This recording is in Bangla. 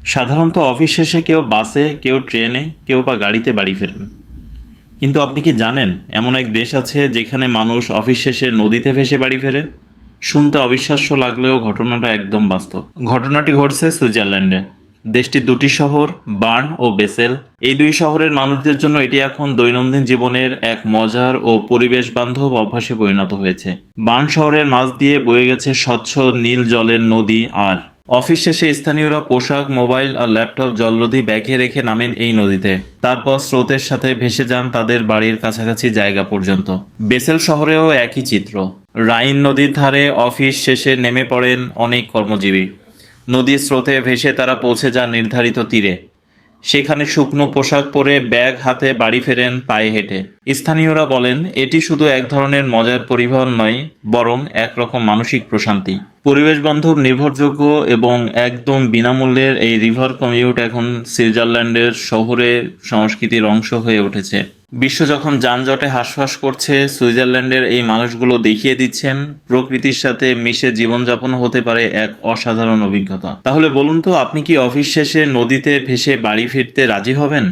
সাধারণত অফিস শেষে কেউ বাসে, কেউ ট্রেনে, কেউ বা গাড়িতে বাড়ি ফেরেন। কিন্তু আপনি কি জানেন এমন এক দেশ আছে যেখানে মানুষ অফিস শেষে নদীতে ভেসে বাড়ি ফেরে? শুনতে অবিশ্বাস্য লাগলেও ঘটনাটা একদম বাস্তব। ঘটনাটি ঘটছে সুইজারল্যান্ডে। দেশটির দুটি শহর, বার্ন ও বেসেল। এই দুই শহরের মানুষদের জন্য এটি এখন দৈনন্দিন জীবনের এক মজার ও পরিবেশ বান্ধব অভ্যাসে পরিণত হয়েছে। বার্ন শহরের মাঝ দিয়ে বয়ে গেছে স্বচ্ছ নীল জলের নদী, আর অফিস শেষে স্থানীয়রা পোশাক, মোবাইল আর ল্যাপটপ জলরোধী ব্যাগে রেখে নামেন এই নদীতে। তারপর স্রোতের সাথে ভেসে যান তাদের বাড়ির কাছাকাছি জায়গা পর্যন্ত। বেসেল শহরেও একই চিত্র। রাইন নদীর ধারে অফিস শেষে নেমে পড়েন অনেক কর্মজীবী। নদীর স্রোতে ভেসে তারা পৌঁছে যান নির্ধারিত তীরে। সেখানে শুকনো পোশাক পরে ব্যাগ হাতে বাড়ি ফেরেন পায়ে হেঁটে। স্থানীয়রা বলেন এটি শুধু এক ধরনের মজার পরিবহন নয়, বরং একরকম মানসিক প্রশান্তি। পরিবেশ বান্ধব, নির্ভরযোগ্য এবং একদম বিনামূল্যের এই রিভার কমিউট এখন সুইজারল্যান্ডের শহুরে সংস্কৃতির অংশ হয়ে উঠেছে। বিশ্ব যখন যানজটে হাঁসফাঁস করছে, সুইজারল্যান্ডের এই মানুষগুলো দেখিয়ে দিচ্ছেন প্রকৃতির সাথে মিশে জীবনযাপন হতে পারে এক অসাধারণ অভিজ্ঞতা। তাহলে বলুন তো, আপনি কি অফিস শেষে নদীতে ভেসে বাড়ি ফিরতে রাজি হবেন?